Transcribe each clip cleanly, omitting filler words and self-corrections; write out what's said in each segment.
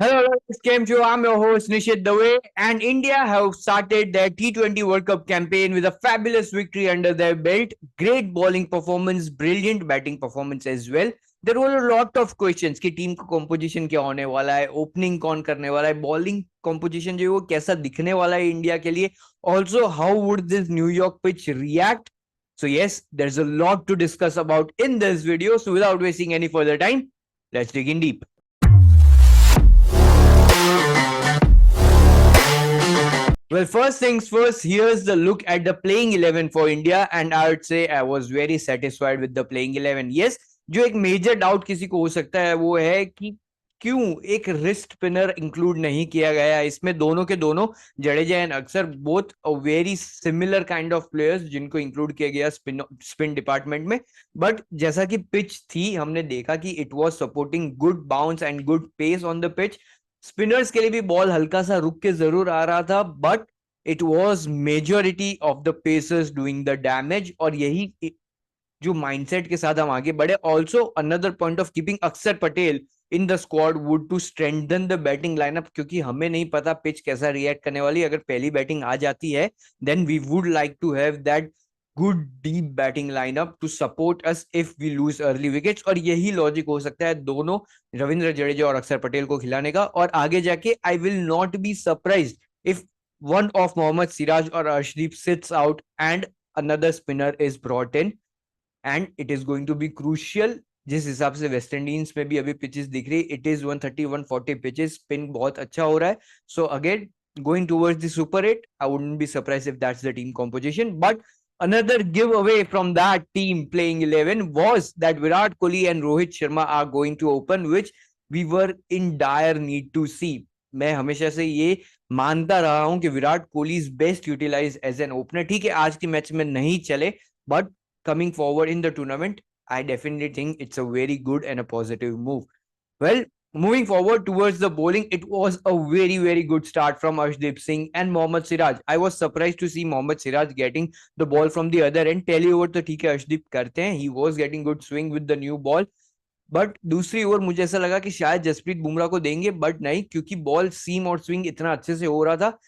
Hello, this game show. I'm your host Nishit Dave, and India have started their T20 World Cup campaign with a fabulous victory under their belt. Great bowling performance, brilliant batting performance as well. There were a lot of questions कि team का composition क्या होने वाला है, opening कौन करने वाला है, बॉलिंग कॉम्पोजिशन जो है वो कैसा दिखने वाला है इंडिया के लिए. Also how would this New York pitch react. So yes, there's a lot to discuss about in this video. So without wasting any further time, let's dig in deep. Well, first things first, here's the look at the playing 11 for India, and I would say I was very satisfied with the playing 11. Yes, जो एक major doubt किसी को हो सकता है वो है कि क्यों एक रिस्ट स्पिनर इंक्लूड नहीं किया गया है इसमें. दोनों के दोनों जडेजा एंड अक्सर both very similar kind of players जिनको इंक्लूड किया गया स्पिन डिपार्टमेंट में. बट जैसा कि पिच थी हमने देखा कि it was supporting good bounce and good pace on the pitch. Spinners के लिए भी बॉल हल्का सा रुक के जरूर आ रहा था, but it was majority of the pacers doing the damage. और यही जो माइंडसेट के साथ हम आगे बढ़े. Also another point of keeping Akshar Patel in the squad would to strengthen the batting lineup, क्योंकि हमें नहीं पता पिच कैसा रिएक्ट करने वाली. अगर पहली बैटिंग आ जाती है then we would like to have that good deep batting lineup to support us if we lose early wickets. और यही लॉजिक हो सकता है दोनों रविंद्र जडेजा और अक्षर पटेल को खिलाने का. और आगे जाके I will not be surprised if one of Mohammad Siraj or Arshdeep sits out and another spinner is brought in, and it is going to be crucial. जिस हिसाब से वेस्ट इंडीज में भी अभी पिचेस दिख रही, इट इज 130 140 पिचेस, स्पिन बहुत अच्छा हो रहा है. So again going towards the Super 8, I wouldn't be surprised if that's the team composition. But another giveaway from that team playing 11 was that Virat Kohli and Rohit Sharma are going to open, which we were in dire need to see. मैं हमेशा से ये मानता रहा हूं कि Virat Kohli is best utilise as an opener. ठीक है आज के मैच में नहीं चले, but coming forward in the tournament, I definitely think it's a very good and a positive move. Well, moving forward towards the bowling, it was a very, very good start from Arshdeep Singh and Mohammad Siraj. I was surprised to see Mohammad Siraj getting the ball from the other end. Tell you what, तो ठीक है अर्शदीप करते हैं. He was getting good swing with the new ball. But दूसरी over मुझे ऐसा लगा कि शायद जसप्रीत बुमराह को देंगे, बट नहीं, क्योंकि बॉल सीम और स्विंग इतना अच्छे से हो रहा था.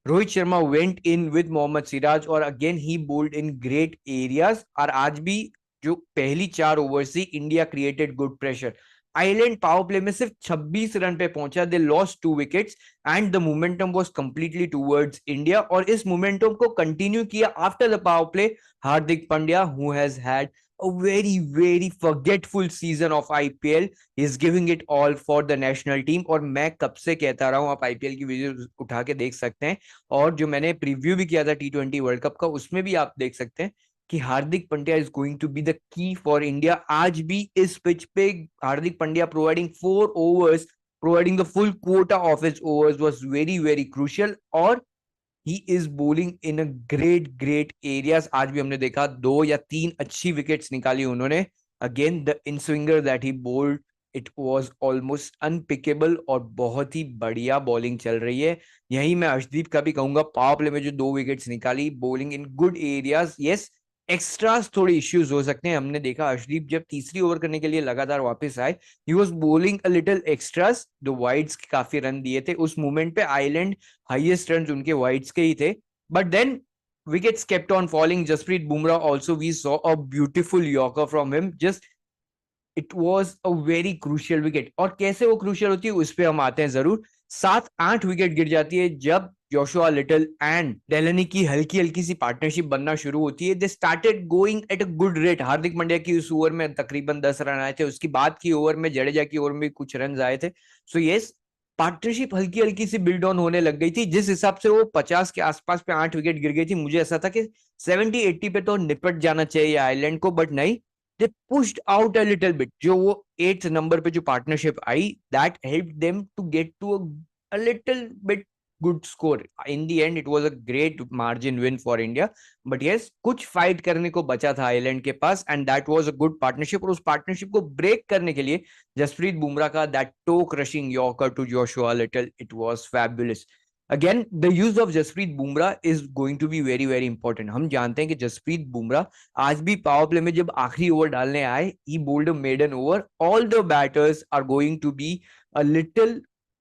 Rohit Sharma went in with Mohammed Siraj और again he bowled in great areas. और आज भी जो पहली 4 ओवर से India created good pressure. Ireland power play में सिर्फ 26 रन पे पहुंचा. They lost 2 wickets and the momentum was completely towards India. और इस मोमेंटम को कंटिन्यू किया after the power play Hardik Pandya, who has had a very very forgetful season of IPL. He is giving it all for the national team. और मैं कब से कहता रहा हूं, आप IPL की वीडियो उठा के देख सकते हैं, और जो मैंने प्रीव्यू भी किया था T20 वर्ल्ड कप का उसमें भी आप देख सकते हैं कि Hardik Pandya is going to be the key for India. आज भी इस पिच पे Hardik Pandya providing 4 overs, providing the full quota of his overs was very very crucial. और he is bowling in a great great areas. आज भी हमने देखा 2 या 3 अच्छी विकेट्स निकाली उन्होंने. Again the in swinger that he bowled, it was almost unpickable. और बहुत ही बढ़िया बॉलिंग चल रही है. यही मैं अर्शदीप का भी कहूंगा, पावर प्ले में जो 2 विकेट्स निकाली, bowling in good areas. Yes, extras थोड़े इश्यूज हो सकते हैं. हमने देखा अर्शदीप जब तीसरी ओवर करने के लिए लगातार वापस आए, he was bowling a little extras. दो वाइड्स के काफी रन दिए थे उस मोमेंट पे. आइलैंड हाईएस्ट रन उनके वाइड्स के ही थे, but then wickets kept on falling. Jasprit Bumrah also, we saw a beautiful yorker from him. Just it was a very crucial wicket. और कैसे वो crucial होती है उस पे हम आते हैं जरूर. 7-8 विकेट गिर जाती है जब जोशुआ लिटल एंड डेलनी की हल्की हल्की सी पार्टनरशिप बनना शुरू होती है. They started going at a good rate. Hardik Pandya की उस ओवर में तकरीबन 10 रन आए थे. उसकी बाद की ओवर में जडेजा की ओवर में कुछ रन आए थे. सो यस, पार्टनरशिप हल्की हल्की सी बिल्ड ऑन होने लग गई थी. जिस हिसाब से वो 50 के आसपास पे 8 विकेट गिर गई थी, मुझे ऐसा था कि 70-80 पे तो निपट जाना चाहिए आइलैंड को, बट नहीं, they pushed out a little bit. जो वो 8th नंबर पे जो partnership I, that helped them to get to a little bit good score. In the end, it was a great margin win for India. But yes, कुछ fight करने को बचा था island के पास, and that was a good partnership. और उस partnership को break करने के लिए जसप्रीत बुमराह का that toe crushing yorker to Joshua Little, it was fabulous. Again, the use of Jasprit Bumrah is going to be very very important. हम जानते हैं कि जसप्रीत बुमराह आज भी पावर प्ले में जब आखिरी ओवर डालने आए, he bowled a maiden over. All the batters are going to be a little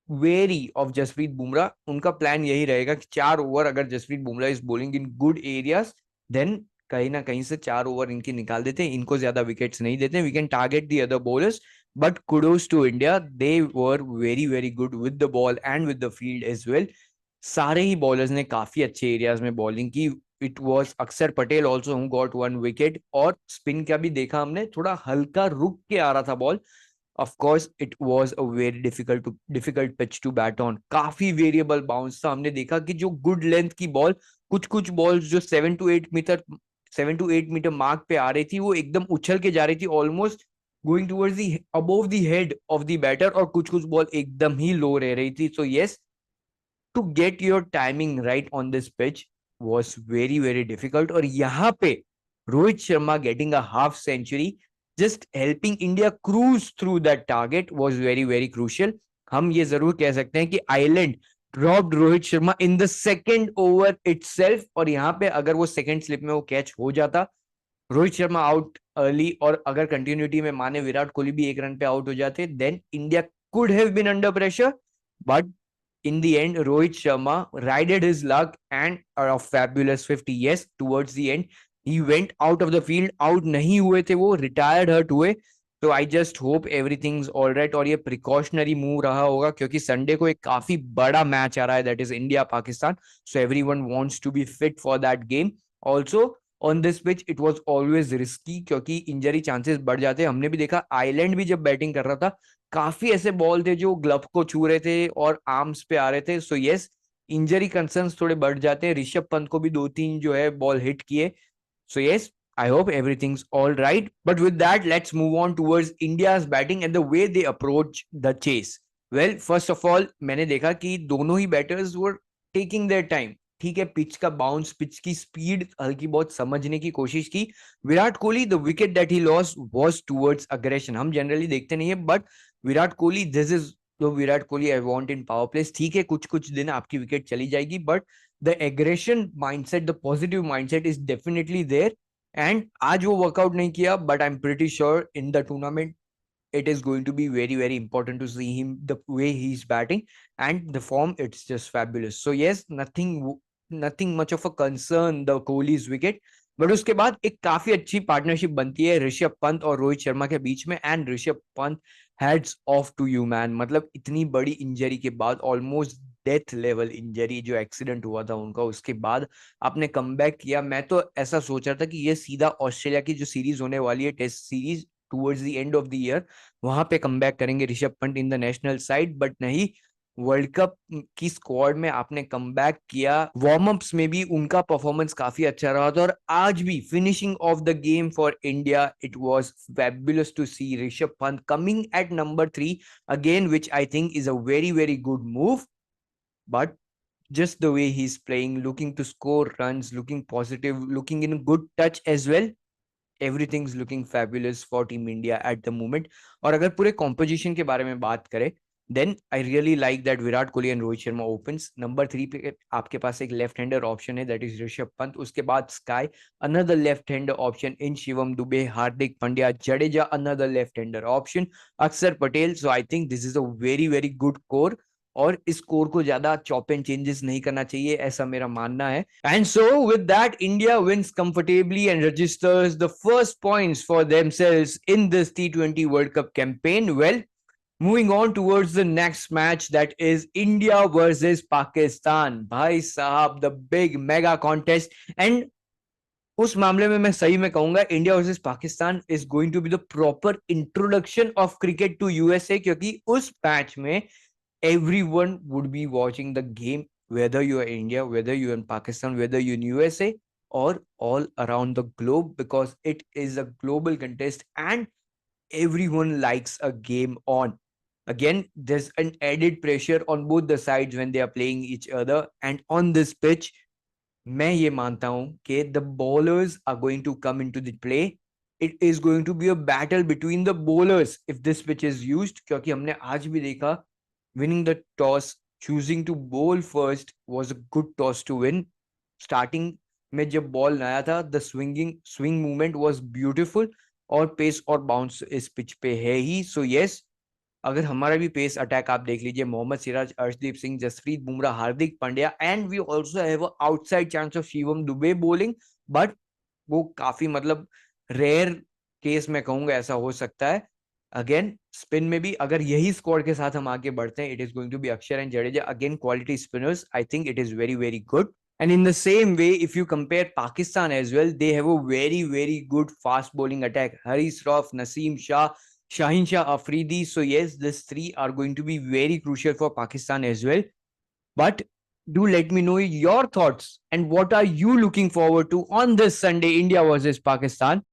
wary of Jasprit Bumrah. उनका प्लान यही रहेगा कि 4 ओवर अगर Jasprit Bumrah is bowling in good areas, then कहीं ना कहीं से 4 ओवर इनके निकाल देते हैं, इनको ज्यादा विकेट्स नहीं देते. We can target the other bowlers, but kudos to India, they were very very good with the ball and with the field as well. सारे ही बॉलर्स ने काफी अच्छे एरियाज में बॉलिंग की. इट वॉज अक्षर Patel also who got 1 wicket. और spin का भी देखा हमने, थोड़ा हल्का रुक के आ रहा था ball. Of course, it was a very difficult pitch to bat on. काफी वेरिएबल बाउंस था. हमने देखा कि जो गुड लेंथ की बॉल, कुछ बॉल्स जो 7 to 8 मीटर मार्क पे आ रही थी, वो एकदम उछल के जा रही थी, almost going towards the above the head of the batter. और कुछ बॉल एकदम ही लो रह रही थी. So yes, to get your timing right on this pitch was very very difficult. और यहाँ पे Rohit Sharma getting a half century, just helping India cruise through that target was very very crucial. हम ये जरूर कह सकते हैं कि island dropped Rohit Sharma in the second over itself. और यहाँ पे अगर वो सेकेंड स्लिप में वो कैच हो जाता, रोहित शर्मा आउट अर्ली, और अगर कंटिन्यूटी में माने विराट कोहली भी 1 रन पे आउट हो जाते, then India could have been under pressure. But in the end, Rohit Sharma rided his luck and a fabulous 50. Yes, towards the end, he went out of the field. Out नहीं हुए थे वो, retired hurt हुए. So I just hope everything's all right. और ये precautionary move रहा होगा, क्योंकि संडे को एक काफी बड़ा मैच आ रहा है, that is India Pakistan. So everyone wants to be fit for that game. Also on this pitch it was always risky, क्योंकि इंजरी चांसेस बढ़ जाते हैं. हमने भी देखा आइलैंड भी जब बैटिंग कर रहा था, काफी ऐसे बॉल थे जो ग्लव को छू रहे थे और आर्म्स पे आ रहे थे. सो यस, इंजरी कंसर्न्स थोड़े बढ़ जाते हैं. ऋषभ पंत को भी 2-3 जो है बॉल हिट किए. So yes, I hope everything's all right. But with that, let's move on towards India's batting and the way they approach the chase. Well, first of all, मैंने देखा कि दोनों ही batters were taking their time. ठीक है, pitch का bounce, pitch की speed हल्की बहुत समझने की कोशिश की. Virat Kohli, the wicket that he lost was towards aggression. हम जनरली देखते नहीं है, but Virat Kohli, this is the Virat Kohli I want in power plays. ठीक है, कुछ दिन आपकी विकेट चली जाएगी, but the aggression mindset, the positive mindset is definitely there. And आज वो वर्कआउट नहीं किया, but I am pretty sure in the tournament it is going to be very very important to see him, the way he's batting and the form. It's just fabulous. So yes, nothing much of a concern the Kohli's wicket. But उसके बाद एक काफी अच्छी partnership बनती है ऋषभ पंत और रोहित शर्मा के बीच में. And Rishabh Pant, hats off to you man. मतलब इतनी बड़ी इंजरी के बाद, ऑलमोस्ट डेथ लेवल इंजरी, जो एक्सीडेंट हुआ था उनका, उसके बाद आपने कमबैक किया. मैं तो ऐसा सोच रहा था कि ये सीधा ऑस्ट्रेलिया की जो सीरीज होने वाली है, test series towards the end of the year, वहां पे कमबैक करेंगे Rishabh Pant in the national side. But नहीं, वर्ल्ड कप की स्क्वाड में आपने कमबैक किया. वार्म अप्स में भी उनका परफॉर्मेंस काफी अच्छा रहा था, और आज भी finishing off the game for India, it was fabulous to see Rishabh Pant coming at number 3 again, which I think is a very very good move. But just the way he's playing, looking to score runs, looking positive, looking in good touch as well, everything's looking fabulous for Team India at the moment. और अगर पूरे composition के बारे में बात करें, then I really like that Virat Kohli and Rohit Sharma opens. Number 3 पे आपके पास एक लेफ्ट हैंडर ऑप्शन है, that is ऋषभ पंत. उसके बाद sky, another left hander option in Shivam Dubey, Hardik Pandya, Jadeja, another left hander option, अक्षर Patel. So I think this is a very very good core. और इस core को ज्यादा चॉप एंड चेंजेस नहीं करना चाहिए, ऐसा मेरा मानना है. And so with that, India wins comfortably and registers the first points for themselves in this T20 world cup campaign. Well, moving on towards the next match, that is India versus Pakistan. भाई साहब, the big mega contest. And उस मामले में मैं सही में कहूंगा, India versus Pakistan is going to be the proper introduction of cricket to USA. क्योंकि उस मैच में everyone would be watching the game, whether you are India, whether you are in Pakistan, whether you are in USA, or all around the globe, because it is a global contest and everyone likes a game on. Again, there's an added pressure on both the sides when they are playing each other. And on this pitch, मैं ये मानता हूं कि the bowlers are going to come into the play. It is going to be a battle between the bowlers if this pitch is used. क्योंकि हमने आज भी देखा, winning the toss, choosing to bowl first was a good toss to win. Starting में जब ball आया था, the swing movement was beautiful, और पेस और बाउंस इस पिच पे है ही. So yes, अगर हमारा भी पेस अटैक आप देख लीजिए, Mohammed Siraj, Arshdeep Singh, Jasprit Bumrah, Hardik Pandya, and we also have outside chance of Shivam Dube bowling, but वो काफी मतलब रेयर केस में कहूंगा ऐसा हो सकता है। अगेन स्पिन में भी अगर यही स्क्वाड के साथ हम आगे बढ़ते हैं, it is going to be Akshar and Jadeja, again quality spinners, I think it is very very good. And in the same way, if you compare Pakistan as well, they have a very, very good fast bowling attack. Haris Rauf, Naseem Shah, Shaheen Shah Afridi. So yes, these three are going to be very crucial for Pakistan as well. But do let me know your thoughts and what are you looking forward to on this Sunday, India versus Pakistan.